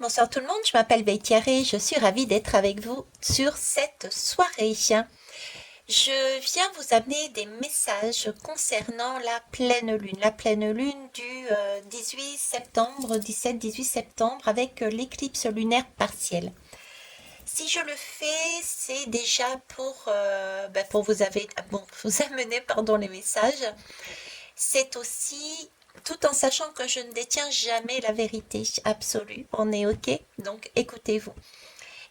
Bonsoir tout le monde, je m'appelle Veitiaré, je suis ravie d'être avec vous sur cette soirée. Je viens vous amener des messages concernant la pleine lune du 18 septembre, 17-18 septembre avec l'éclipse lunaire partielle. Si je le fais, c'est déjà pour vous amener les messages. C'est aussi tout en sachant que je ne détiens jamais la vérité absolue. On est OK? Donc écoutez-vous.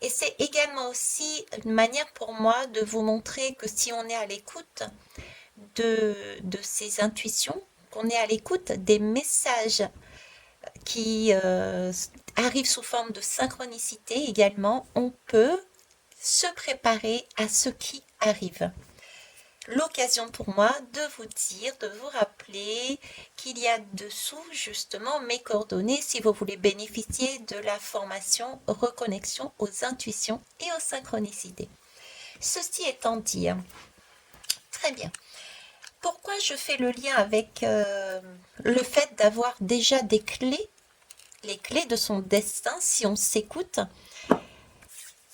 Et c'est également aussi une manière pour moi de vous montrer que si on est à l'écoute de ces intuitions, qu'on est à l'écoute des messages qui arrivent sous forme de synchronicité également, on peut se préparer à ce qui arrive. L'occasion pour moi de vous dire, de vous rappeler qu'il y a dessous justement mes coordonnées si vous voulez bénéficier de la formation reconnexion aux intuitions et aux synchronicités. Ceci étant dit, très bien. Pourquoi je fais le lien avec le fait d'avoir déjà des clés, les clés de son destin si on s'écoute?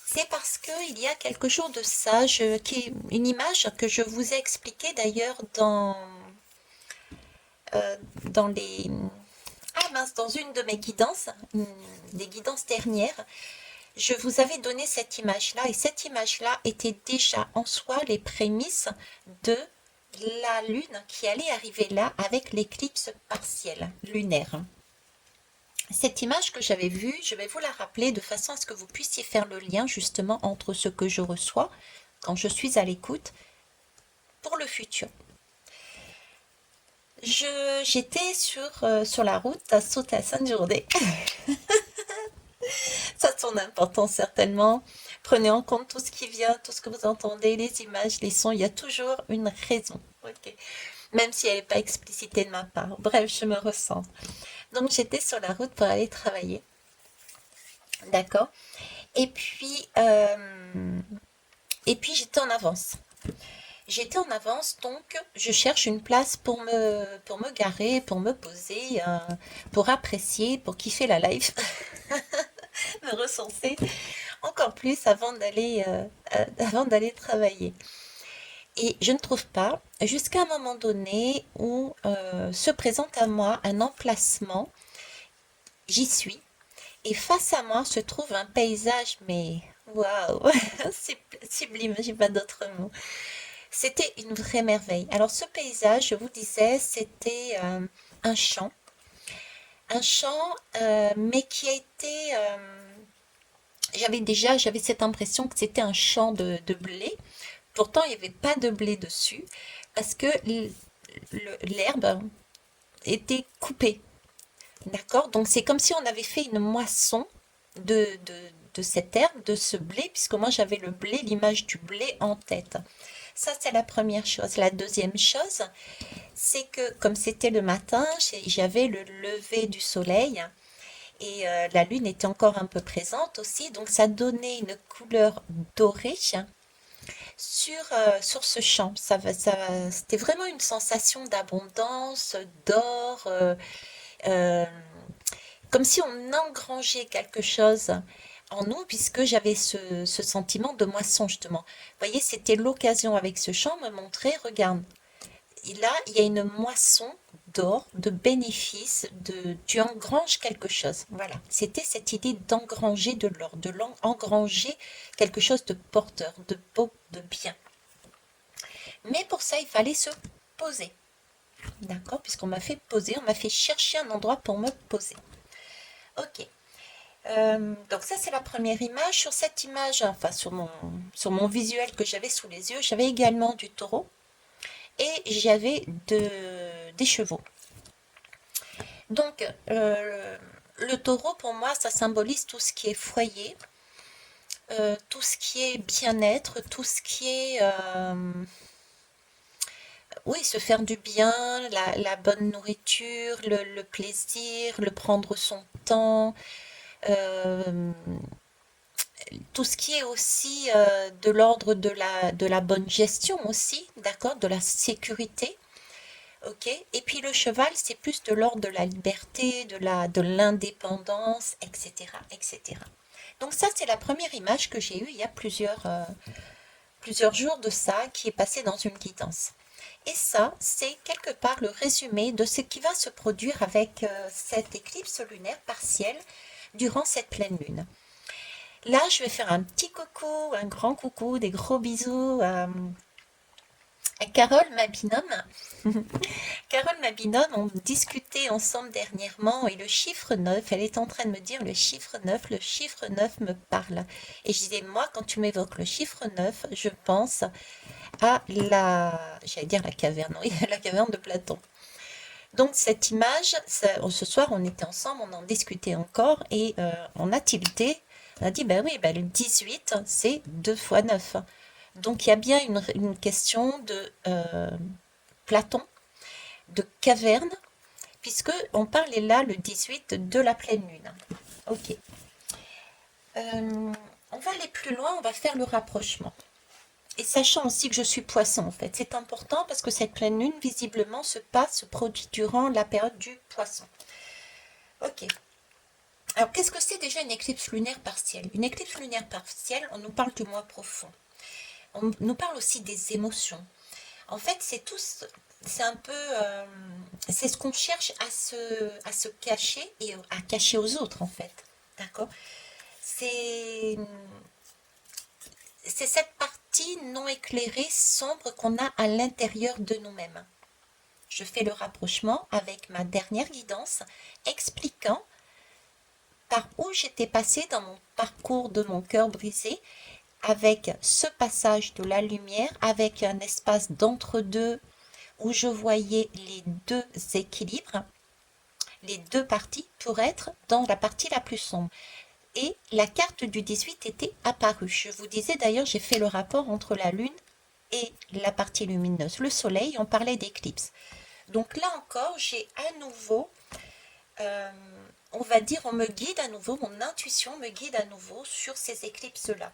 C'est parce qu'il y a quelques jours de ça, qui est une image que je vous ai expliquée d'ailleurs dans les... Ah mince, dans une de mes guidances, des guidances dernières, je vous avais donné cette image-là, et cette image-là était déjà en soi les prémices de la lune qui allait arriver là avec l'éclipse partielle lunaire. Cette image que j'avais vue, je vais vous la rappeler de façon à ce que vous puissiez faire le lien justement entre ce que je reçois quand je suis à l'écoute pour le futur. J'étais sur la route à sauter à Sainte-Jourdain. Ça a son importance certainement. Prenez en compte tout ce qui vient, tout ce que vous entendez, les images, les sons, il y a toujours une raison. Ok. Même si elle n'est pas explicitée de ma part. Bref, je me ressens. Donc j'étais sur la route pour aller travailler. D'accord. Et puis, j'étais en avance. J'étais en avance, donc je cherche une place pour me garer, pour me poser, pour apprécier, pour kiffer la life, me ressourcer encore plus avant d'aller travailler. Et je ne trouve pas, jusqu'à un moment donné où se présente à moi un emplacement, j'y suis, et face à moi se trouve un paysage, mais waouh, sublime, j'ai pas d'autres mots. C'était une vraie merveille. Alors ce paysage, je vous disais, c'était un champ, mais qui a été... j'avais cette impression que c'était un champ de blé. Pourtant, il n'y avait pas de blé dessus parce que l'herbe était coupée. D'accord? Donc c'est comme si on avait fait une moisson de, de, de cette herbe, de ce blé, puisque moi j'avais le blé, l'image du blé en tête. Ça, c'est la première chose. La deuxième chose, c'est que comme c'était le matin, j'avais le lever du soleil et la lune était encore un peu présente aussi, donc ça donnait une couleur dorée sur ce champ. C'était vraiment une sensation d'abondance, d'or, euh, comme si on engrangeait quelque chose en nous, puisque j'avais ce sentiment de moisson, justement. Vous voyez, c'était l'occasion avec ce champ me montrer, regarde, et là, il y a une moisson d'or, de bénéfices, tu engranges quelque chose. Voilà, c'était cette idée d'engranger de l'or, engranger quelque chose de porteur, de beau, de bien. Mais pour ça, il fallait se poser. D'accord? Puisqu'on m'a fait poser, on m'a fait chercher un endroit pour me poser. Ok. Donc ça, c'est la première image. Sur cette image, enfin sur mon visuel que j'avais sous les yeux, j'avais également du taureau et j'avais des chevaux. Donc, le taureau, pour moi, ça symbolise tout ce qui est foyer, tout ce qui est bien-être, tout ce qui est, oui, se faire du bien, la bonne nourriture, le plaisir, le prendre son temps, euh, tout ce qui est aussi de l'ordre de la bonne gestion aussi, d'accord, de la sécurité. Ok, et puis le cheval, c'est plus de l'ordre de la liberté, de l'indépendance, etc., etc. Donc ça, c'est la première image que j'ai eue il y a plusieurs jours de ça, qui est passée dans une guidance. Et ça, c'est quelque part le résumé de ce qui va se produire avec cette éclipse lunaire partielle durant cette pleine lune. Là, je vais faire un petit coucou, un grand coucou, des gros bisous à Carole, ma binôme. Carole, ma binôme, on discutait ensemble dernièrement et le chiffre 9, elle est en train de me dire le chiffre 9 me parle. Et je disais, moi, quand tu m'évoques le chiffre 9, je pense à j'allais dire la caverne, oui, la caverne de Platon. Donc cette image, ce soir, on était ensemble, on en discutait encore et on a tilté. On a dit, ben oui, ben le 18, c'est 2 fois 9. Donc il y a bien une question de Platon, de caverne, puisque on parlait là le 18 de la pleine lune. Ok. On va aller plus loin, on va faire le rapprochement. Et sachant aussi que je suis poisson en fait, c'est important parce que cette pleine lune visiblement se produit durant la période du poisson. Ok. Alors qu'est-ce que c'est déjà une éclipse lunaire partielle? Une éclipse lunaire partielle, on nous parle du moi profond. On nous parle aussi des émotions. En fait, c'est un peu, c'est ce qu'on cherche à se cacher et à cacher aux autres en fait. D'accord? C'est, c'est cette partie non éclairée, sombre qu'on a à l'intérieur de nous-mêmes. Je fais le rapprochement avec ma dernière guidance expliquant par où j'étais passée dans mon parcours de mon cœur brisé avec ce passage de la lumière, avec un espace d'entre-deux où je voyais les deux équilibres, les deux parties pour être dans la partie la plus sombre. Et la carte du 18 était apparue. Je vous disais d'ailleurs, j'ai fait le rapport entre la lune et la partie lumineuse. Le soleil, on parlait d'éclipse. Donc là encore, j'ai à nouveau, euh, on va dire, on me guide à nouveau, mon intuition me guide à nouveau sur ces éclipses-là.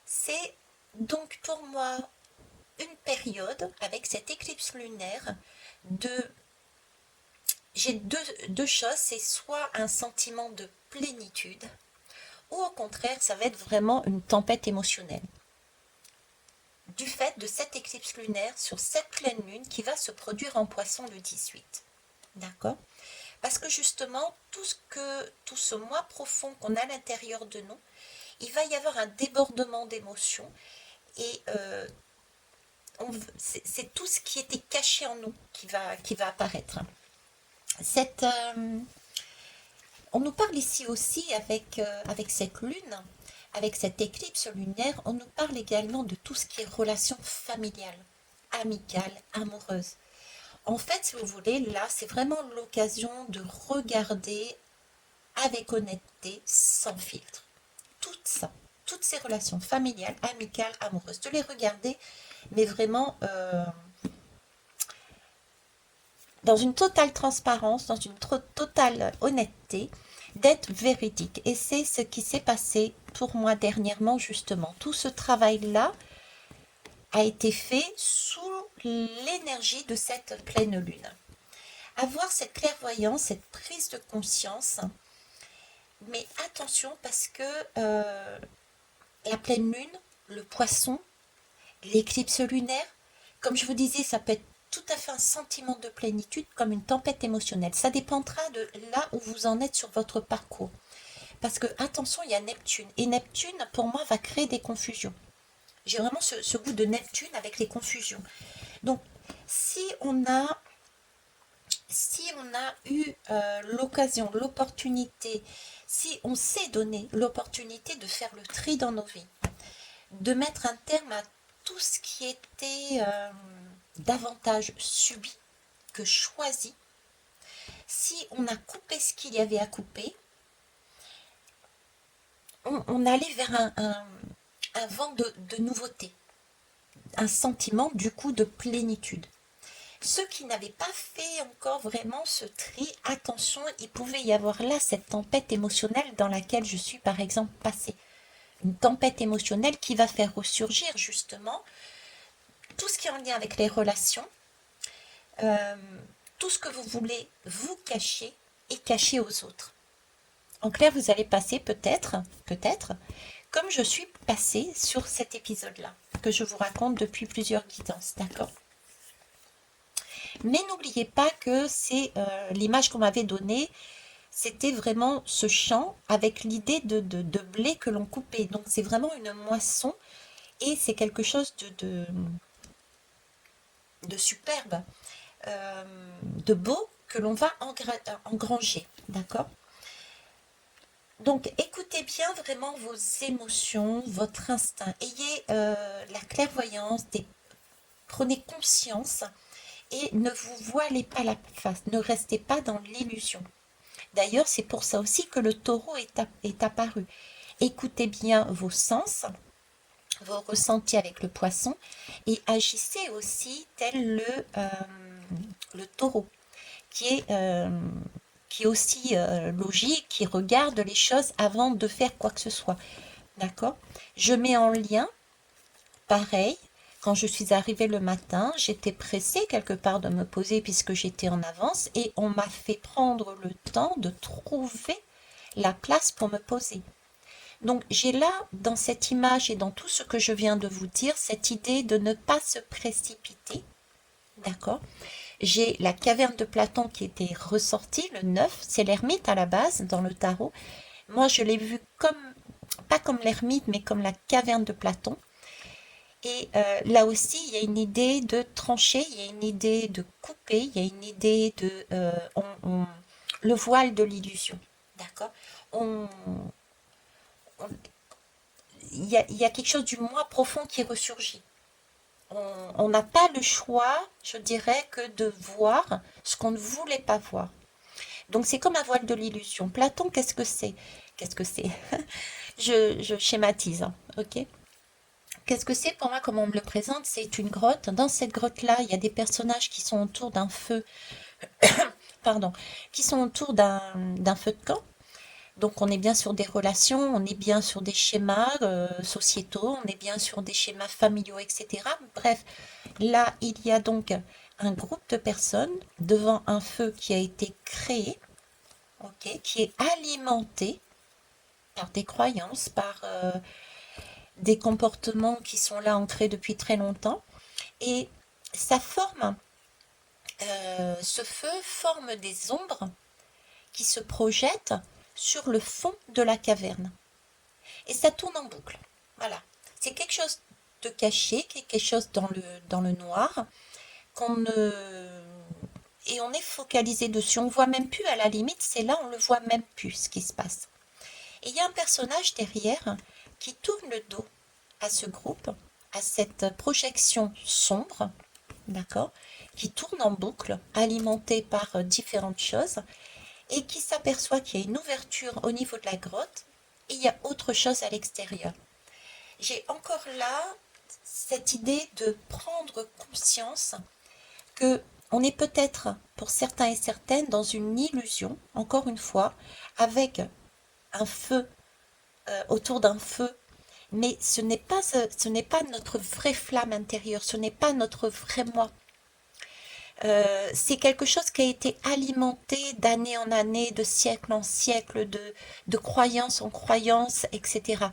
C'est donc pour moi une période avec cette éclipse lunaire de... J'ai deux choses, c'est soit un sentiment de plénitude, ou au contraire, ça va être vraiment une tempête émotionnelle. Du fait de cette éclipse lunaire sur cette pleine lune qui va se produire en poisson le 18. D'accord? Parce que justement, tout ce moi profond qu'on a à l'intérieur de nous, il va y avoir un débordement d'émotions et c'est tout ce qui était caché en nous qui va apparaître. On nous parle ici aussi avec cette lune, avec cette éclipse lunaire, on nous parle également de tout ce qui est relations familiales, amicales, amoureuses. En fait, si vous voulez, là, c'est vraiment l'occasion de regarder avec honnêteté, sans filtre. Tout ça, toutes ces relations familiales, amicales, amoureuses, de les regarder, mais vraiment dans une totale transparence, dans une totale honnêteté, d'être véridique. Et c'est ce qui s'est passé pour moi dernièrement, justement. Tout ce travail-là a été fait sous l'énergie de cette pleine lune. Avoir cette clairvoyance, cette prise de conscience, mais attention parce que la pleine lune, le poisson, l'éclipse lunaire, comme je vous disais, ça peut être tout à fait un sentiment de plénitude comme une tempête émotionnelle. Ça dépendra de là où vous en êtes sur votre parcours. Parce que, attention, il y a Neptune. Et Neptune, pour moi, va créer des confusions. J'ai vraiment ce goût de Neptune avec les confusions. Donc, si on a eu l'occasion, l'opportunité, si on s'est donné l'opportunité de faire le tri dans nos vies, de mettre un terme à tout ce qui était davantage subi que choisi, si on a coupé ce qu'il y avait à couper, on allait vers un vent de nouveauté, un sentiment du coup de plénitude. Ceux qui n'avaient pas fait encore vraiment ce tri, attention, il pouvait y avoir là cette tempête émotionnelle dans laquelle je suis par exemple passée. Une tempête émotionnelle qui va faire ressurgir justement tout ce qui est en lien avec les relations, euh, tout ce que vous voulez vous cacher est caché aux autres. En clair, vous allez passer peut-être, comme je suis passée sur cet épisode-là, que je vous raconte depuis plusieurs guidances, d'accord? Mais n'oubliez pas que c'est l'image qu'on m'avait donnée, c'était vraiment ce champ avec l'idée de blé que l'on coupait. Donc c'est vraiment une moisson et c'est quelque chose de superbe, de beau que l'on va engranger, d'accord? Donc écoutez bien vraiment vos émotions, votre instinct. Ayez la clairvoyance, prenez conscience et ne vous voilez pas la face, ne restez pas dans l'illusion. D'ailleurs, c'est pour ça aussi que le taureau est apparu. Écoutez bien vos sens, vos ressentis avec le poisson et agissez aussi tel le taureau qui est aussi logique, qui regarde les choses avant de faire quoi que ce soit. D'accord? Je mets en lien, pareil, quand je suis arrivée le matin, j'étais pressée quelque part de me poser puisque j'étais en avance et on m'a fait prendre le temps de trouver la place pour me poser. Donc j'ai là, dans cette image et dans tout ce que je viens de vous dire, cette idée de ne pas se précipiter, d'accord? J'ai la caverne de Platon qui était ressortie, le 9, c'est l'ermite à la base dans le tarot. Moi je l'ai vu comme, pas comme l'ermite, mais comme la caverne de Platon. Et là aussi, il y a une idée de trancher, il y a une idée de couper, il y a une idée de le voile de l'illusion, d'accord? On, on- il y a quelque chose du moi profond qui ressurgit. On n'a pas le choix, je dirais, que de voir ce qu'on ne voulait pas voir. Donc c'est comme un voile de l'illusion. Platon, qu'est-ce que c'est? Qu'est-ce que c'est? Je schématise, hein, ok? Qu'est-ce que c'est pour moi, comme on me le présente? C'est une grotte. Dans cette grotte-là, il y a des personnages qui sont autour d'un feu, pardon, qui sont autour d'un feu de camp. Donc on est bien sur des relations, on est bien sur des schémas sociétaux, on est bien sur des schémas familiaux, etc. Bref, là, il y a donc un groupe de personnes devant un feu qui a été créé, ok, qui est alimenté par des croyances, par des comportements qui sont là ancrés depuis très longtemps. Et ça forme, ce feu forme des ombres qui se projettent sur le fond de la caverne. Et ça tourne en boucle. Voilà. C'est quelque chose de caché, quelque chose dans le noir, qu'on ne... Et on est focalisé dessus. On ne voit même plus, à la limite, c'est là, on ne le voit même plus, ce qui se passe. Et il y a un personnage derrière qui tourne le dos à ce groupe, à cette projection sombre, d'accord, qui tourne en boucle, alimentée par différentes choses, et qui s'aperçoit qu'il y a une ouverture au niveau de la grotte, et il y a autre chose à l'extérieur. J'ai encore là cette idée de prendre conscience que on est peut-être, pour certains et certaines, dans une illusion, encore une fois, avec un feu, autour d'un feu, mais ce n'est pas notre vraie flamme intérieure, ce n'est pas notre vrai moi. C'est quelque chose qui a été alimenté d'année en année, de siècle en siècle, de croyance en croyance, etc.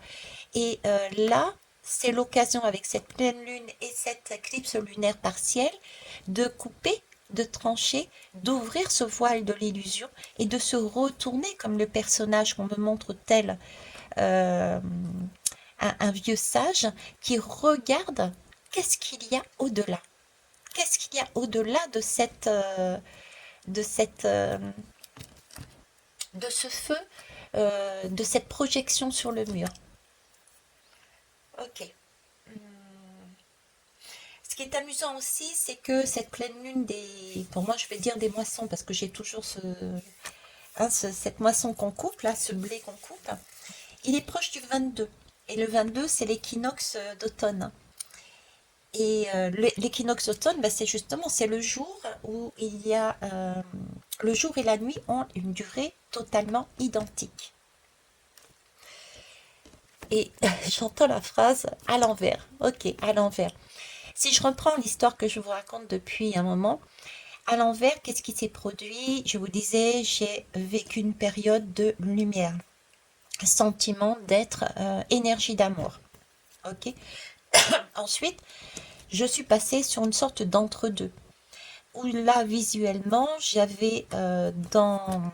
Et là, c'est l'occasion avec cette pleine lune et cette éclipse lunaire partielle de couper, de trancher, d'ouvrir ce voile de l'illusion et de se retourner comme le personnage qu'on me montre tel euh, un vieux sage qui regarde qu'est-ce qu'il y a au-delà. Qu'est-ce qu'il y a au-delà de cette, de ce feu, de cette projection sur le mur. Ok. Ce qui est amusant aussi, c'est que cette pleine lune pour moi, je vais dire des moissons parce que j'ai toujours cette moisson qu'on coupe là, ce blé qu'on coupe. Il est proche du 22. Et le 22, c'est l'équinoxe d'automne. Et l'équinoxe d'automne, bah, c'est le jour où il y a le jour et la nuit ont une durée totalement identique. Et j'entends la phrase à l'envers. Ok, à l'envers. Si je reprends l'histoire que je vous raconte depuis un moment, À l'envers, qu'est-ce qui s'est produit? Je vous disais, j'ai vécu une période de lumière, sentiment d'être, énergie d'amour. Ok. Ensuite, je suis passée sur une sorte d'entre-deux, où là, visuellement, j'avais dans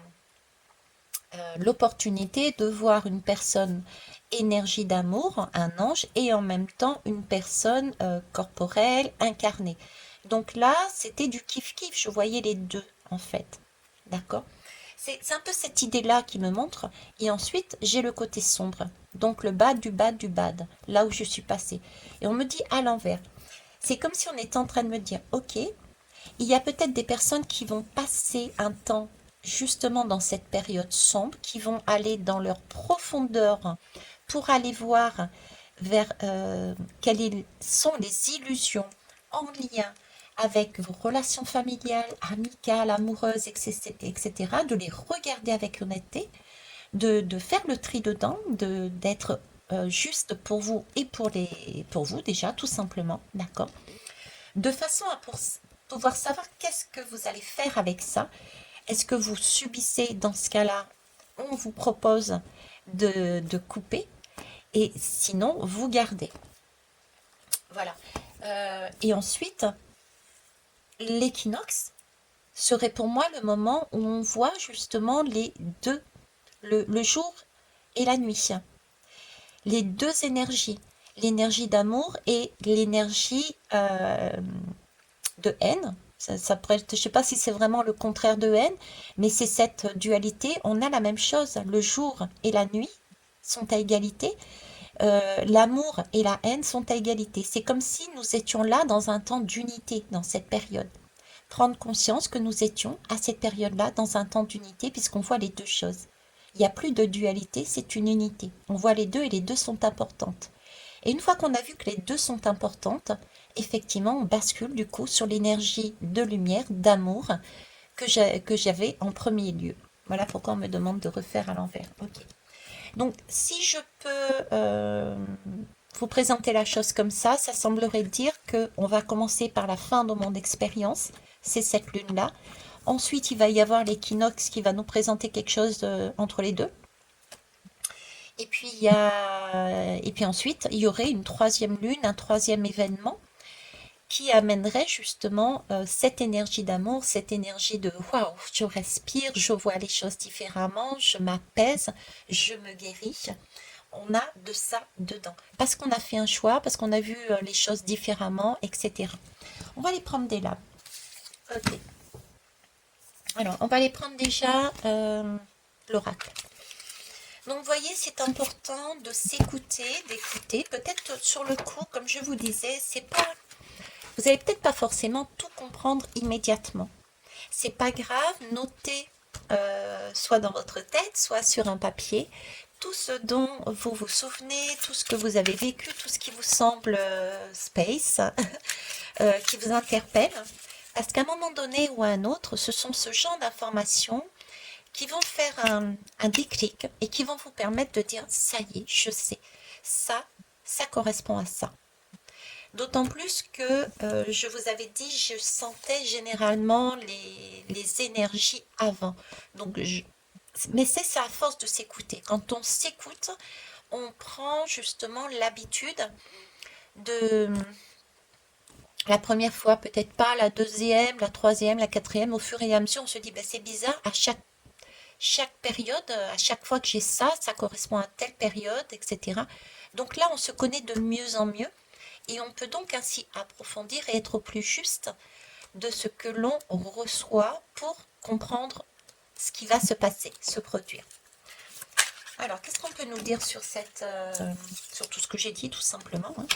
l'opportunité de voir une personne énergie d'amour, un ange, et en même temps une personne corporelle, incarnée. Donc là, c'était du kiff-kiff, je voyais les deux en fait. D'accord? C'est un peu cette idée-là qui me montre. Et ensuite, j'ai le côté sombre. Donc le bad du bad du bad, là où je suis passée. Et on me dit à l'envers. C'est comme si on était en train de me dire, ok, il y a peut-être des personnes qui vont passer un temps justement dans cette période sombre, qui vont aller dans leur profondeur pour aller voir vers quelles sont les illusions en lien avec vos relations familiales, amicales, amoureuses, etc., de les regarder avec honnêteté, de faire le tri dedans, d'être juste pour vous et pour vous déjà, tout simplement, d'accord? De façon à pouvoir savoir qu'est-ce que vous allez faire avec ça. Est-ce que vous subissez dans ce cas-là? On vous propose de couper et sinon vous gardez. Voilà. Et ensuite, l'équinoxe serait pour moi le moment où on voit justement les deux, le jour et la nuit. Les deux énergies, l'énergie d'amour et l'énergie de haine. Ça pourrait, je ne sais pas si c'est vraiment le contraire de haine, mais c'est cette dualité. On a la même chose. Le jour et la nuit sont à égalité. L'amour et la haine sont à égalité. C'est comme si nous étions là dans un temps d'unité dans cette période. Prendre conscience que nous étions à cette période-là dans un temps d'unité puisqu'on voit les deux choses. Il n'y a plus de dualité, c'est une unité. On voit les deux et les deux sont importantes. Et une fois qu'on a vu que les deux sont importantes, effectivement, on bascule du coup sur l'énergie de lumière, d'amour que j'avais en premier lieu. Voilà pourquoi on me demande de refaire à l'envers. Ok. Donc, si je peux vous présenter la chose comme ça semblerait dire qu'on va commencer par la fin de mon expérience, c'est cette lune-là. Ensuite, il va y avoir l'équinoxe qui va nous présenter quelque chose entre les deux. Et puis, et puis ensuite, il y aurait une troisième lune, un troisième événement qui amènerait justement cette énergie d'amour, cette énergie de waouh, je respire, je vois les choses différemment, je m'apaise, je me guéris. On a de ça dedans. Parce qu'on a fait un choix, parce qu'on a vu les choses différemment, etc. On va les prendre des lames. Ok. Alors, on va les prendre déjà l'oracle. Donc, vous voyez, c'est important de s'écouter, d'écouter. Peut-être sur le coup, comme je vous disais, c'est pas. Vous n'allez peut-être pas forcément tout comprendre immédiatement. C'est pas grave, notez soit dans votre tête, soit sur un papier, tout ce dont vous vous souvenez, tout ce que vous avez vécu, tout ce qui vous semble space, qui vous interpelle. Parce qu'à un moment donné ou à un autre, ce sont ce genre d'informations qui vont faire un déclic et qui vont vous permettre de dire ça y est, je sais, ça correspond à ça. D'autant plus que je vous avais dit, je sentais généralement les énergies avant. Donc, mais c'est ça à force de s'écouter. Quand on s'écoute, on prend justement l'habitude de la première fois, peut-être pas, la deuxième, la troisième, la quatrième, au fur et à mesure, on se dit, ben, c'est bizarre, à chaque période, à chaque fois que j'ai ça, ça correspond à telle période, etc. Donc là, on se connaît de mieux en mieux et on peut donc ainsi approfondir et être plus juste de ce que l'on reçoit pour comprendre ce qui va se passer, se produire. Alors, qu'est-ce qu'on peut nous dire sur sur tout ce que j'ai dit, tout simplement, hein?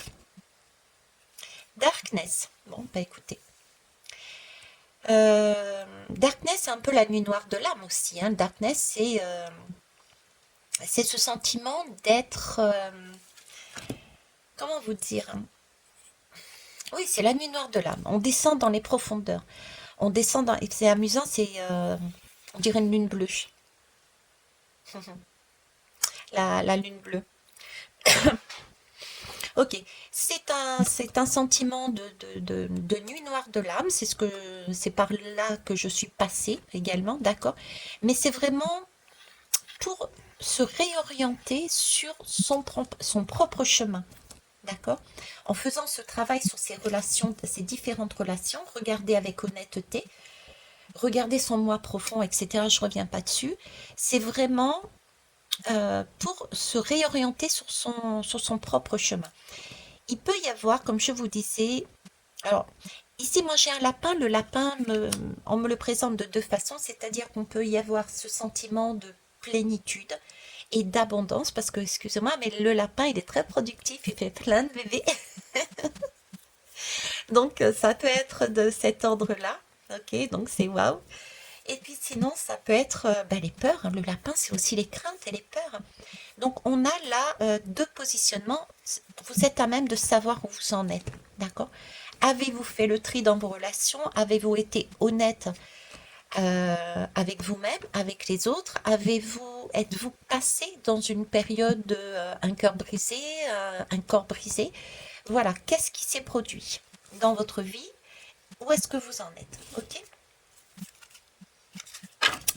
Darkness. Bon, bah écoutez. Darkness, c'est un peu la nuit noire de l'âme aussi, hein. Darkness, c'est ce sentiment d'être... comment vous dire? Oui, c'est la nuit noire de l'âme. On descend dans les profondeurs. On descend dans... Et c'est amusant, on dirait une lune bleue. La lune bleue. Ok, c'est un sentiment de nuit noire de l'âme, c'est par là que je suis passée également, d'accord? Mais c'est vraiment pour se réorienter sur son propre chemin, d'accord? En faisant ce travail sur ces relations, ces différentes relations, regarder avec honnêteté, regarder son moi profond, etc. Je reviens pas dessus. C'est vraiment pour se réorienter sur son propre chemin. Il peut y avoir, comme je vous disais, alors ici moi j'ai un lapin, le lapin, on me le présente de deux façons, c'est-à-dire qu'on peut y avoir ce sentiment de plénitude et d'abondance, parce que, excusez-moi, mais le lapin, il est très productif, il fait plein de bébés, donc ça peut être de cet ordre-là, ok, donc c'est waouh. Et puis sinon, ça peut être ben, les peurs, hein. Le lapin, c'est aussi les craintes et les peurs. Donc on a là deux positionnements. Vous êtes à même de savoir où vous en êtes. D'accord? Avez-vous fait le tri dans vos relations? Avez-vous été honnête avec vous-même, avec les autres? Êtes-vous passé dans une période de un cœur brisé, un corps brisé? Voilà, qu'est-ce qui s'est produit dans votre vie? Où est-ce que vous en êtes? Ok?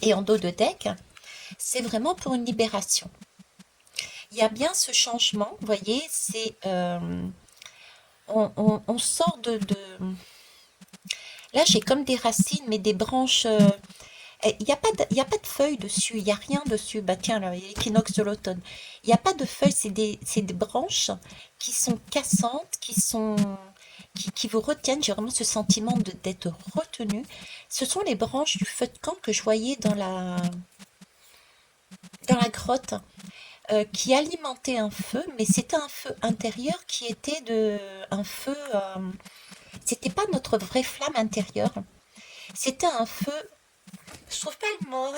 Et en dos de deck, c'est vraiment pour une libération. Il y a bien ce changement, vous voyez, c'est on sort là j'ai comme des racines, mais des branches. Il n'y a pas il y a pas de feuilles dessus, il n'y a rien dessus. Bah tiens, là, il y a l'équinoxe de l'automne. Il n'y a pas de feuilles, c'est des branches qui sont cassantes, qui vous retiennent. J'ai vraiment ce sentiment d'être retenu. Ce sont les branches du feu de camp que je voyais dans la grotte. Qui alimentait un feu, mais c'était un feu intérieur qui était un feu. C'était pas notre vraie flamme intérieure. C'était un feu. Je trouve pas le mot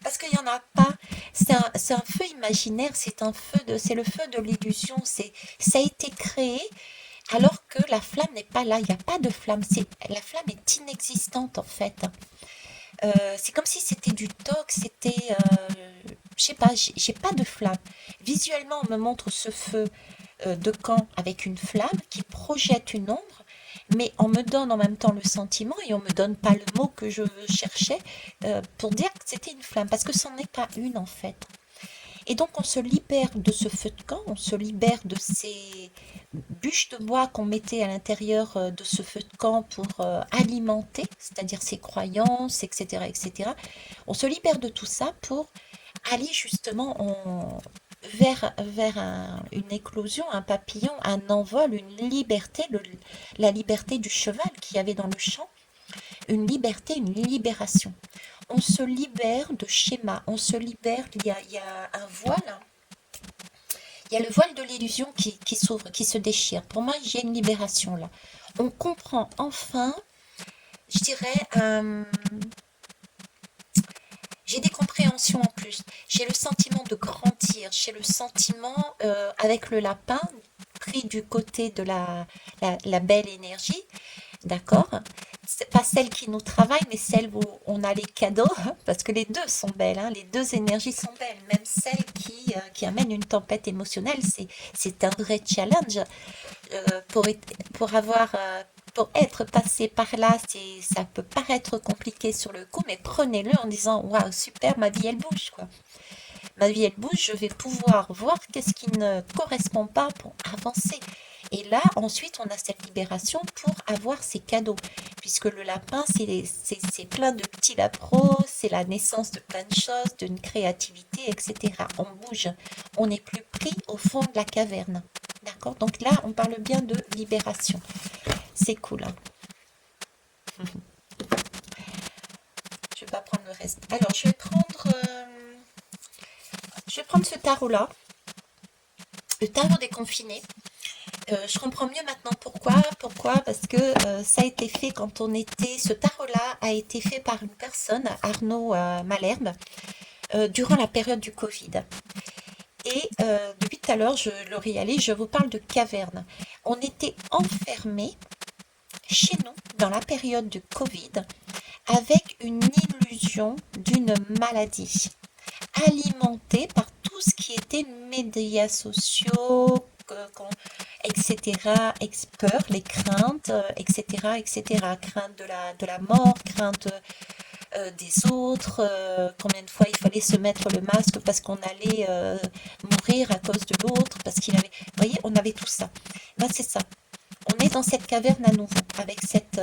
parce qu'il y en a pas. C'est un feu imaginaire. C'est le feu de l'illusion. Ça a été créé alors que la flamme n'est pas là. Il n'y a pas de flamme. La flamme est inexistante en fait. C'est comme si c'était du tox, je sais pas, j'ai pas de flamme. Visuellement, on me montre ce feu de camp avec une flamme qui projette une ombre, mais on me donne en même temps le sentiment et on me donne pas le mot que je cherchais pour dire que c'était une flamme, parce que c'en est pas une en fait. Et donc on se libère de ce feu de camp, on se libère de ces bûches de bois qu'on mettait à l'intérieur de ce feu de camp pour alimenter, c'est-à-dire ses croyances, etc., etc. On se libère de tout ça pour aller justement vers une éclosion, un papillon, un envol, une liberté, la liberté du cheval qu'il y avait dans le champ, une liberté, une libération. On se libère de schémas, on se libère, il y a un voile, il y a le voile de l'illusion qui s'ouvre, qui se déchire. Pour moi, j'ai une libération là. On comprend enfin, je dirais, j'ai des compréhensions en plus. J'ai le sentiment de grandir, j'ai le sentiment, avec le lapin, pris du côté de la belle énergie, d'accord? C'est pas celle qui nous travaille, mais celle où on a les cadeaux, parce que les deux sont belles, hein, les deux énergies sont belles. Même celle qui amène une tempête émotionnelle, c'est un vrai challenge. Pour avoir, pour être passé par là, ça peut paraître compliqué sur le coup, mais prenez-le en disant, waouh, super, ma vie elle bouge, quoi. Ma vie elle bouge, je vais pouvoir voir qu'est-ce qui ne correspond pas pour avancer. Et là, ensuite, on a cette libération pour avoir ces cadeaux. Puisque le lapin, c'est plein de petits lapros, c'est la naissance de plein de choses, d'une créativité, etc. On bouge. On n'est plus pris au fond de la caverne. D'accord? Donc là, on parle bien de libération. C'est cool, hein. Je vais pas prendre le reste. Alors, je vais prendre ce tarot-là, le tarot des confinés. Je comprends mieux maintenant pourquoi. Pourquoi? Parce que ça a été fait quand on était. Ce tarot-là a été fait par une personne, Arnaud Malherbe, durant la période du Covid. Et depuis tout à l'heure, L'Oréalais, je vous parle de caverne. On était enfermés chez nous dans la période du Covid avec une illusion d'une maladie alimentée par tout ce qui était médias sociaux, qu'on etc. Peur, les craintes, etc., etc. Crainte de la mort, crainte des autres, combien de fois il fallait se mettre le masque parce qu'on allait mourir à cause de l'autre, parce qu'il avait... Vous voyez, on avait tout ça. Là, c'est ça. On est dans cette caverne à nouveau, avec cette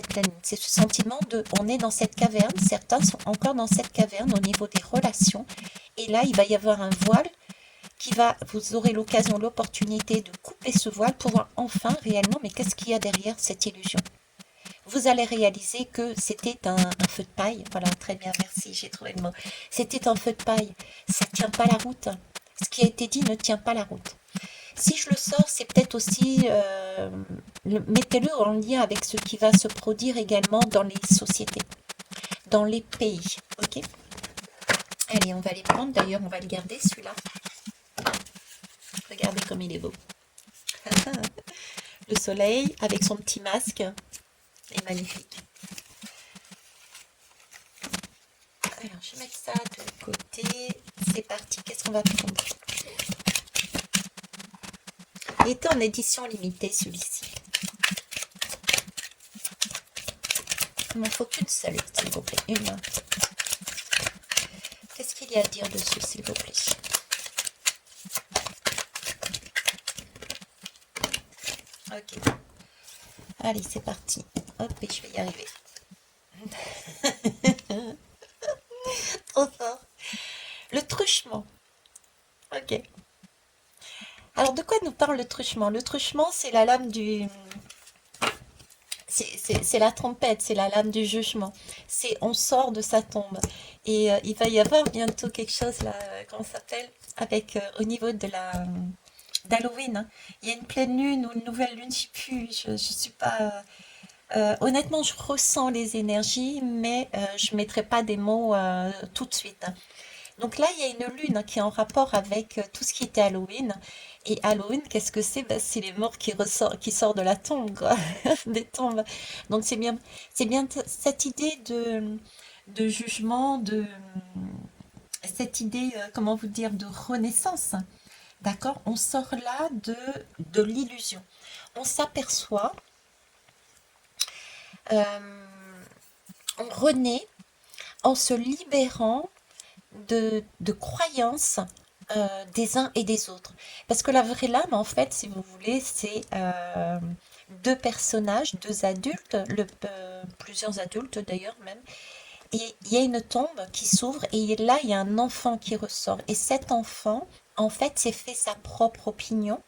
pleine lune. C'est ce sentiment de, on est dans cette caverne, certains sont encore dans cette caverne au niveau des relations, et là, il va y avoir un voile vous aurez l'occasion, l'opportunité de couper ce voile pour voir enfin réellement, mais qu'est-ce qu'il y a derrière cette illusion. Vous allez réaliser que c'était un feu de paille. Voilà, très bien, merci, j'ai trouvé le mot. C'était un feu de paille. Ça ne tient pas la route. Ce qui a été dit ne tient pas la route. Si je le sors, c'est peut-être aussi, mettez-le en lien avec ce qui va se produire également dans les sociétés, dans les pays. Ok. Allez, on va les prendre. D'ailleurs, on va le garder, celui-là. Regardez comme il est beau. Le soleil avec son petit masque est magnifique. Alors, je vais mettre ça de côté. C'est parti. Qu'est-ce qu'on va prendre? Il était en édition limitée, celui-ci. Il m'en faut qu'une seule, s'il vous plaît. Une. Qu'est-ce qu'il y a à dire dessus, s'il vous plaît? Ok. Allez, c'est parti. Hop, et je vais y arriver. Trop fort. Le truchement. Ok. Alors, de quoi nous parle le truchement? Le truchement, c'est la lame du... C'est la trompette, c'est la lame du jugement. C'est on sort de sa tombe. Et il va y avoir bientôt quelque chose là, comment ça s'appelle? Avec au niveau de la d'Halloween, hein. Il y a une pleine lune ou une nouvelle lune, je sais plus. Je suis pas. Honnêtement, je ressens les énergies, mais je mettrai pas des mots tout de suite, hein. Donc là, il y a une lune hein, qui est en rapport avec tout ce qui était Halloween. Et Halloween, qu'est-ce que c'est? Ben, c'est les morts qui sortent de la tombe, quoi. Des tombes. Donc c'est bien cette idée de jugement, cette idée, comment vous dire, de renaissance. D'accord? On sort là de l'illusion. On s'aperçoit, euh, on renaît en se libérant de croyances des uns et des autres. Parce que la vraie lame, en fait, si vous voulez, c'est deux personnages, deux adultes, plusieurs adultes d'ailleurs même, et il y a une tombe qui s'ouvre et là, il y a un enfant qui ressort. Et cet enfant, en fait, s'est fait sa propre opinion,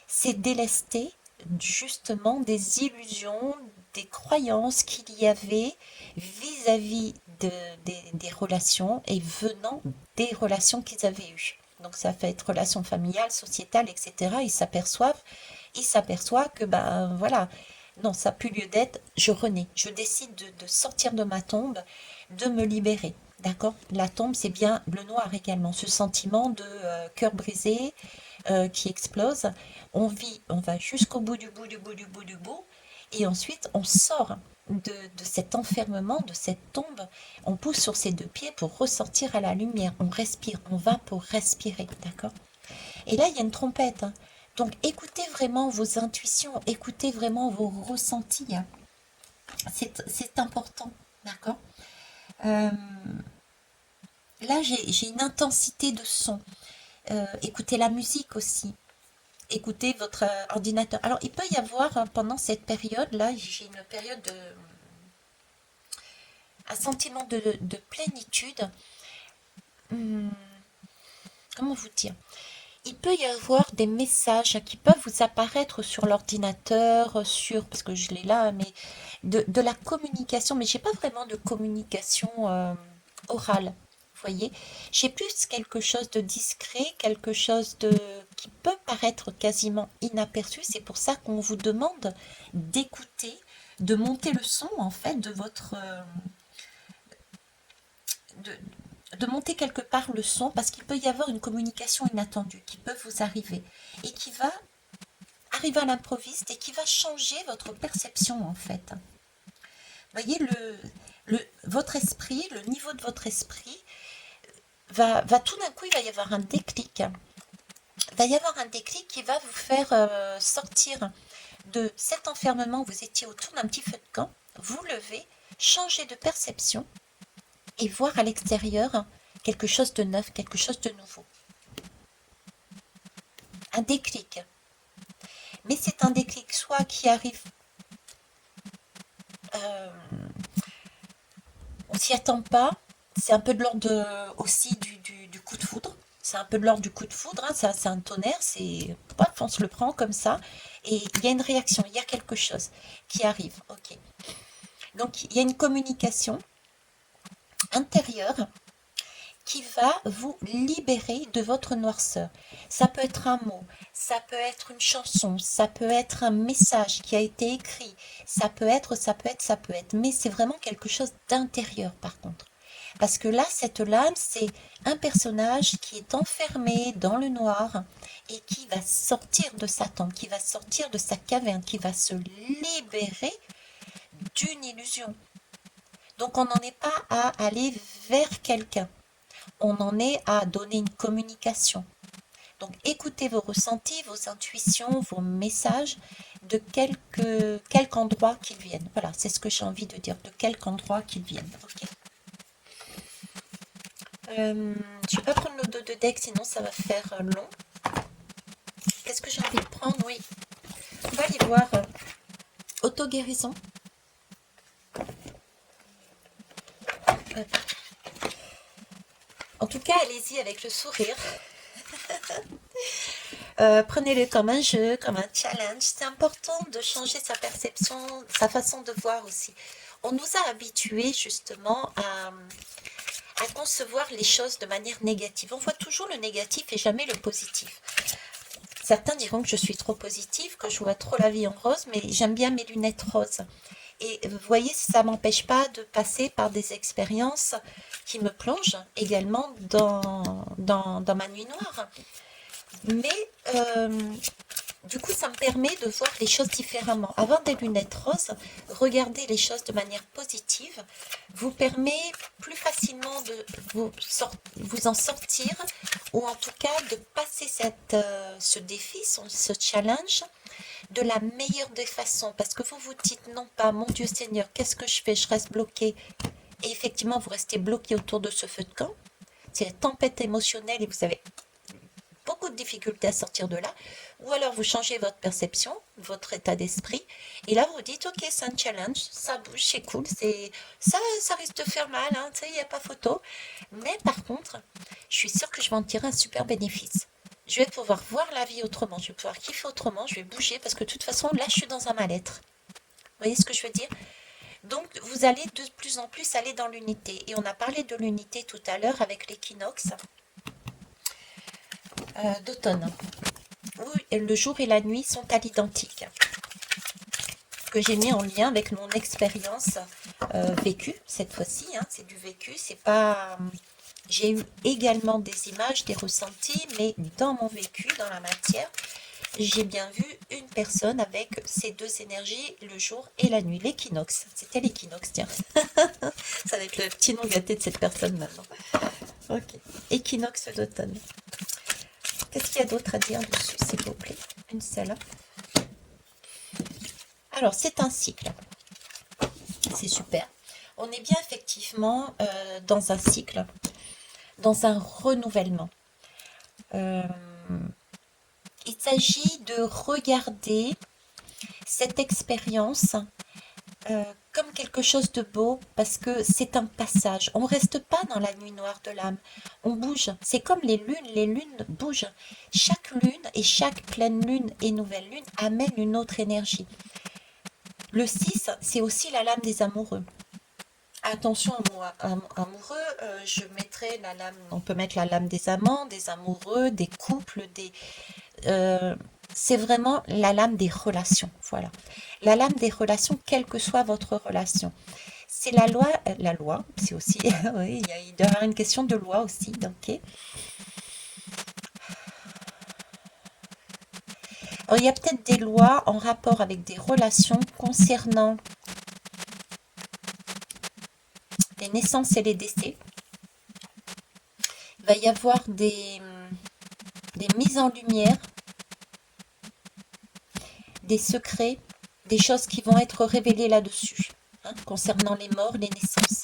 s'est délesté justement des illusions, des croyances qu'il y avait vis-à-vis des relations et venant des relations qu'ils avaient eues. Donc ça peut être relations familiales, sociétales, etc. Il s'aperçoit que ben voilà, non, ça n'a plus lieu d'être, je renais, je décide de sortir de ma tombe, de me libérer. D'accord? La tombe, c'est bien le noir également, ce sentiment de cœur brisé qui explose. On va jusqu'au bout du bout du bout du bout du bout, et ensuite on sort de cet enfermement, de cette tombe. On pousse sur ses deux pieds pour ressortir à la lumière. On respire, on va pour respirer, d'accord? Et là, il y a une trompette, hein. Donc écoutez vraiment vos intuitions, écoutez vraiment vos ressentis, hein. C'est important, d'accord? Euh, Là, j'ai une intensité de son. Écoutez la musique aussi. Écoutez votre ordinateur. Alors, il peut y avoir pendant cette période-là, j'ai une période un sentiment de plénitude. Hum, comment vous dire? Il peut y avoir des messages qui peuvent vous apparaître sur l'ordinateur, parce que je l'ai là, mais de la communication, mais j'ai pas vraiment de communication orale. Vous voyez, j'ai plus quelque chose de discret, quelque chose de qui peut paraître quasiment inaperçu. C'est pour ça qu'on vous demande d'écouter, de monter le son en fait de votre de, de monter quelque part le son parce qu'il peut y avoir une communication inattendue qui peut vous arriver et qui va arriver à l'improviste et qui va changer votre perception en fait. Vous voyez, votre esprit, le niveau de votre esprit va tout d'un coup, il va y avoir un déclic, va y avoir un déclic qui va vous faire sortir de cet enfermement où vous étiez autour d'un petit feu de camp, vous lever, changer de perception et voir à l'extérieur quelque chose de neuf, quelque chose de nouveau. Un déclic. Mais c'est un déclic soit qui arrive, on s'y attend pas, c'est un peu de l'ordre aussi du coup de foudre. C'est un peu de l'ordre du coup de foudre, hein. C'est un tonnerre, c'est paf, on se le prend comme ça, et il y a une réaction, il y a quelque chose qui arrive. Ok. Donc il y a une communication intérieure qui va vous libérer de votre noirceur. Ça peut être un mot, ça peut être une chanson, ça peut être un message qui a été écrit, ça peut être, mais c'est vraiment quelque chose d'intérieur par contre. Parce que là, cette lame, c'est un personnage qui est enfermé dans le noir et qui va sortir de sa tente, qui va sortir de sa caverne, qui va se libérer d'une illusion. Donc on n'en est pas à aller vers quelqu'un. On en est à donner une communication. Donc écoutez vos ressentis, vos intuitions, vos messages, de quelque endroit qu'ils viennent. Voilà, c'est ce que j'ai envie de dire, de quelque endroit qu'ils viennent. Okay. Je ne vais pas prendre le dos de deck, sinon ça va faire long. Qu'est-ce que j'ai envie de prendre? Oui, on va aller voir auto-guérison. En tout cas, allez-y avec le sourire. Prenez-le comme un jeu, comme un challenge. C'est important de changer sa perception, sa façon de voir aussi. On nous a habitués justement à concevoir les choses de manière négative. On voit toujours le négatif et jamais le positif. Certains diront que je suis trop positive, que je vois trop la vie en rose, mais j'aime bien mes lunettes roses. Et vous voyez, ça ne m'empêche pas de passer par des expériences qui me plongent également dans ma nuit noire. Mais du coup, ça me permet de voir les choses différemment. Avoir des lunettes roses, regarder les choses de manière positive, vous permet plus facilement de vous en sortir, ou en tout cas de passer ce défi, ce challenge, de la meilleure des façons. Parce que vous vous dites, non pas, mon Dieu Seigneur, qu'est-ce que je fais? Je reste bloqué. Et effectivement, vous restez bloqué autour de ce feu de camp. C'est la tempête émotionnelle et vous avez beaucoup de difficultés à sortir de là, ou alors vous changez votre perception, votre état d'esprit, et là vous dites ok, c'est un challenge, ça bouge, c'est cool, ça risque de faire mal, hein, il n'y a pas photo, mais par contre, je suis sûre que je vais en tirer un super bénéfice. Je vais pouvoir voir la vie autrement, je vais pouvoir kiffer autrement, je vais bouger, parce que de toute façon, là je suis dans un mal-être. Vous voyez ce que je veux dire? Donc vous allez de plus en plus aller dans l'unité, et on a parlé de l'unité tout à l'heure avec l'équinoxe d'automne, où le jour et la nuit sont à l'identique, que j'ai mis en lien avec mon expérience vécue cette fois-ci, hein, c'est du vécu, c'est pas... J'ai eu également des images, des ressentis, mais dans mon vécu, dans la matière, j'ai bien vu une personne avec ces deux énergies, le jour et la nuit, l'équinoxe. C'était l'équinoxe, tiens. Ça va être le petit nom gâté de cette personne maintenant. Ok, équinoxe d'automne. Qu'est-ce qu'il y a d'autre à dire dessus, s'il vous plaît? Une seule. Alors, c'est un cycle. C'est super. On est bien effectivement dans un cycle, dans un renouvellement. Il s'agit de regarder cette expérience comme quelque chose de beau, parce que c'est un passage. On ne reste pas dans la nuit noire de l'âme, on bouge. C'est comme les lunes bougent. Chaque lune et chaque pleine lune et nouvelle lune amène une autre énergie. Le 6, c'est aussi la lame des amoureux. Attention amoureux, je mettrai la lame, on peut mettre la lame des amants, des amoureux, des couples, c'est vraiment la lame des relations, voilà. La lame des relations, quelle que soit votre relation. C'est la loi, c'est aussi, oui, il doit y avoir une question de loi aussi, ok. Alors, il y a peut-être des lois en rapport avec des relations concernant les naissances et les décès. Il va y avoir des des mises en lumière, des secrets, des choses qui vont être révélées là-dessus, hein, concernant les morts, les naissances.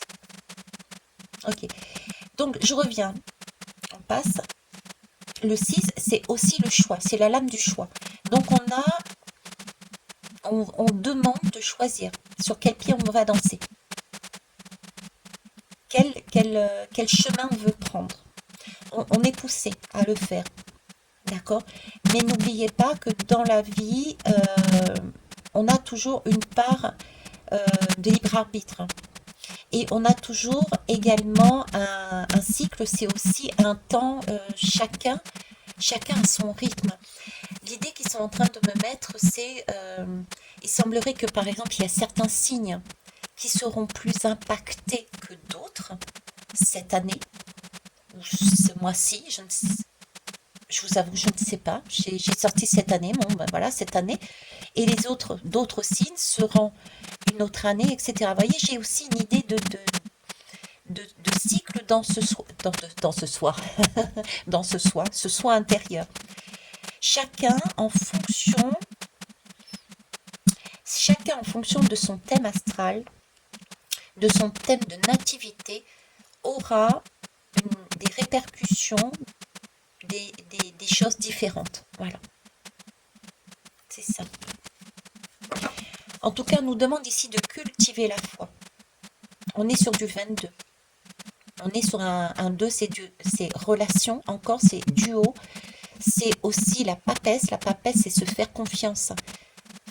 Ok, donc je reviens, on passe. Le 6, c'est aussi le choix, c'est la lame du choix. Donc on demande de choisir sur quel pied on va danser. Quel chemin on veut prendre. On est poussé à le faire. D'accord? Mais n'oubliez pas que dans la vie, on a toujours une part de libre arbitre. Et on a toujours également un cycle, c'est aussi un temps, chacun a son rythme. L'idée qu'ils sont en train de me mettre, c'est, il semblerait que par exemple, il y a certains signes qui seront plus impactés que d'autres cette année, ou ce mois-ci, je vous avoue, je ne sais pas. J'ai sorti cette année, bon ben voilà, cette année, et les autres, d'autres signes seront une autre année, etc. Vous voyez, j'ai aussi une idée de cycle dans ce soir, dans ce soi intérieur. Chacun en fonction de son thème astral, de son thème de nativité, aura des répercussions, des choses différentes. Voilà. C'est ça. En tout cas, on nous demande ici de cultiver la foi. On est sur du 22. On est sur un 2, c'est relation, encore c'est duo. C'est aussi la papesse. La papesse, c'est se faire confiance.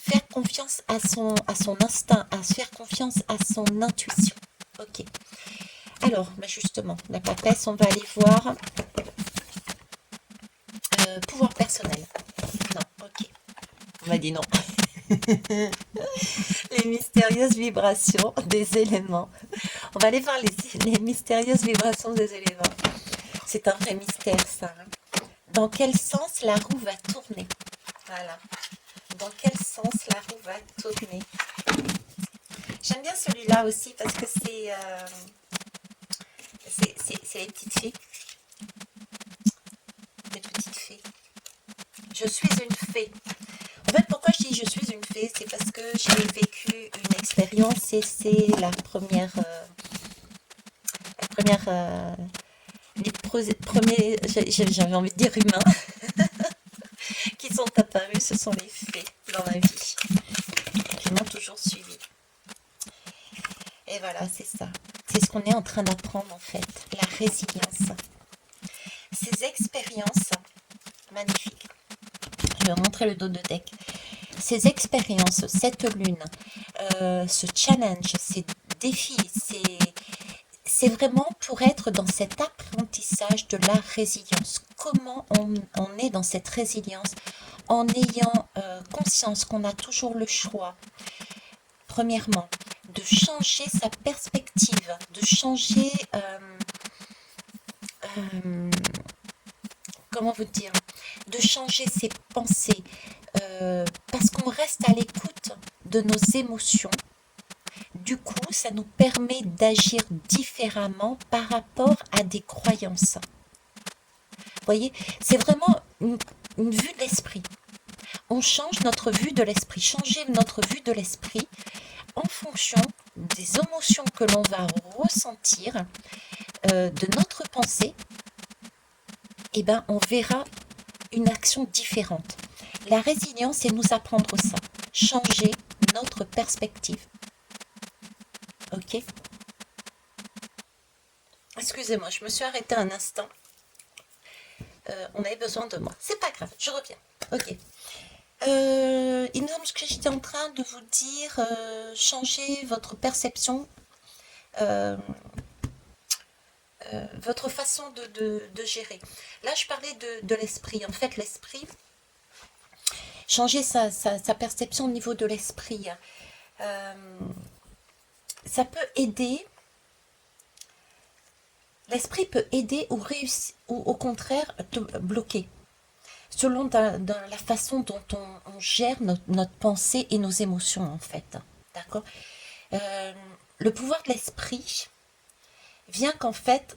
Faire confiance à son instinct, à se faire confiance à son intuition. Ok. Alors, bah justement, la papesse, on va aller voir pouvoir personnel. Non, ok. On m'a dit non. Les mystérieuses vibrations des éléments. On va aller voir les mystérieuses vibrations des éléments. C'est un vrai mystère, ça. Dans quel sens la roue va tourner? Voilà. Dans quel sens la roue va tourner? J'aime bien celui-là aussi parce que c'est les petites fées. Les petites fées. Je suis une fée. En fait, pourquoi je dis je suis une fée? C'est parce que j'ai vécu une expérience et c'est les premiers, j'avais envie de dire humains, qui sont apparus, ce sont les fées dans ma vie, qui m'ont toujours suivi. Et voilà, c'est ça. C'est ce qu'on est en train d'apprendre en fait, la résilience. Ces expériences magnifiques. Je vais montrer le dos de deck. Ces expériences, cette lune, ce challenge, ces défis, c'est vraiment pour être dans cet apprentissage de la résilience. Comment on est dans cette résilience en ayant conscience qu'on a toujours le choix, premièrement, de changer sa perspective, de changer, comment vous dire, de changer ses pensées, parce qu'on reste à l'écoute de nos émotions. Du coup, ça nous permet d'agir différemment par rapport à des croyances. Vous voyez, c'est vraiment une vue de l'esprit. On change notre vue de l'esprit, changer notre vue de l'esprit en fonction des émotions que l'on va ressentir, de notre pensée, et ben on verra une action différente. La résilience, c'est nous apprendre ça, changer notre perspective. Ok? Excusez-moi, je me suis arrêtée un instant. On avait besoin de moi. C'est pas grave, je reviens. Ok. Il me semble que j'étais en train de vous dire changer votre perception, votre façon de gérer. Là, je parlais de l'esprit. En fait, l'esprit, changer sa perception au niveau de l'esprit, ça peut aider. L'esprit peut aider ou réussir, ou au contraire te bloquer, selon la façon dont on gère notre pensée et nos émotions, en fait. D'accord? Le pouvoir de l'esprit vient qu'en fait,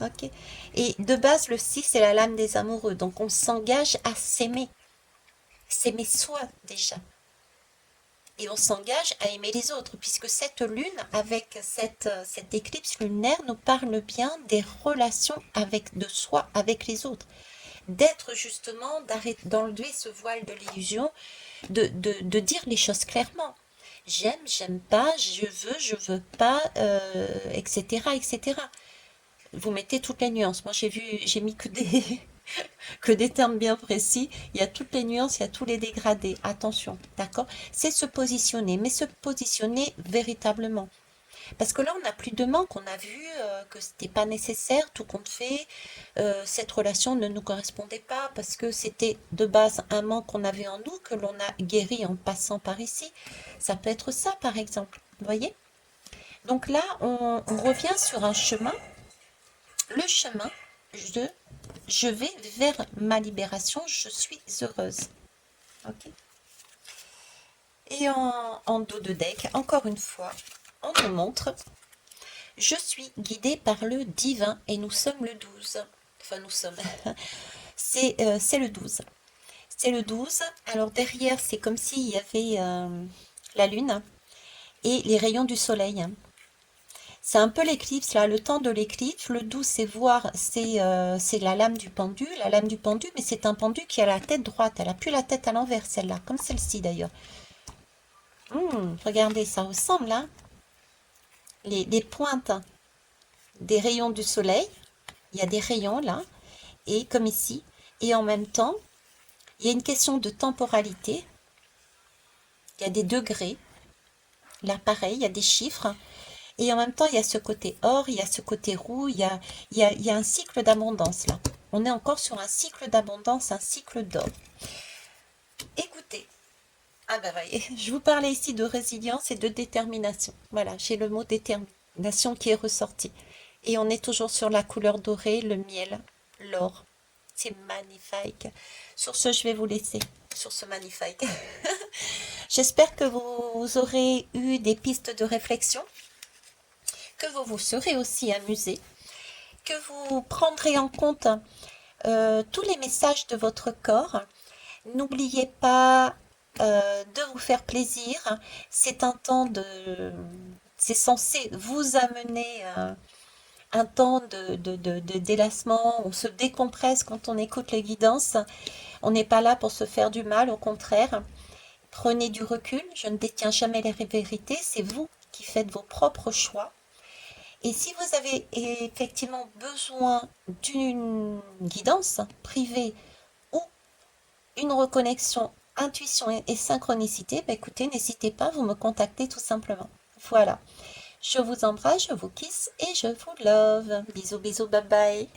Ok. Et de base, le 6, c'est la lame des amoureux. Donc, on s'engage à s'aimer. S'aimer soi, déjà. Et on s'engage à aimer les autres, puisque cette lune, avec cette éclipse lunaire, nous parle bien des relations avec de soi, avec les autres. D'être justement, d'enlever ce voile de l'illusion, de dire les choses clairement. J'aime, j'aime pas, je veux pas, etc., etc. Vous mettez toutes les nuances. Moi, j'ai mis que que des termes bien précis. Il y a toutes les nuances, il y a tous les dégradés. Attention, d'accord? C'est se positionner, mais se positionner véritablement. Parce que là, on n'a plus de manque. On a vu que c'était pas nécessaire, tout compte fait. Cette relation ne nous correspondait pas parce que c'était de base un manque qu'on avait en nous que l'on a guéri en passant par ici. Ça peut être ça, par exemple. Vous voyez? Donc là, on revient sur un chemin. Le chemin, je, je vais vers ma libération. Je suis heureuse. Ok. Et en dos de deck, encore une fois, on nous montre je suis guidée par le divin et nous sommes le 12. Enfin, nous sommes. C'est le 12. C'est le 12. Alors derrière, c'est comme s'il y avait la lune et les rayons du soleil. C'est un peu l'éclipse, là, le temps de l'éclipse. Le 12, c'est voir, c'est la lame du pendu. La lame du pendu, mais c'est un pendu qui a la tête droite. Elle a plus la tête à l'envers, celle-là, comme celle-ci d'ailleurs. Regardez, ça ressemble, hein. Les pointes des rayons du soleil. Il y a des rayons là, et comme ici. Et en même temps, il y a une question de temporalité. Il y a des degrés. Là, pareil, il y a des chiffres. Et en même temps, il y a ce côté or, il y a ce côté roux, il y a un cycle d'abondance là. On est encore sur un cycle d'abondance, un cycle d'or. Écoutez, ah ben voyez, je vous parlais ici de résilience et de détermination. Voilà, j'ai le mot détermination qui est ressorti. Et on est toujours sur la couleur dorée, le miel, l'or. C'est magnifique. Sur ce, je vais vous laisser sur ce magnifique. J'espère que vous aurez eu des pistes de réflexion, que vous vous serez aussi amusés, que vous prendrez en compte tous les messages de votre corps. N'oubliez pas de vous faire plaisir. C'est un temps de... C'est censé vous amener un temps de délassement. On se décompresse quand on écoute les guidances. On n'est pas là pour se faire du mal, au contraire. Prenez du recul. Je ne détiens jamais les vérités. C'est vous qui faites vos propres choix. Et si vous avez effectivement besoin d'une guidance privée ou une reconnexion intuition et synchronicité, bah écoutez, n'hésitez pas, vous me contactez tout simplement. Voilà. Je vous embrasse, je vous kiss et je vous love. Bisous, bisous, bye bye.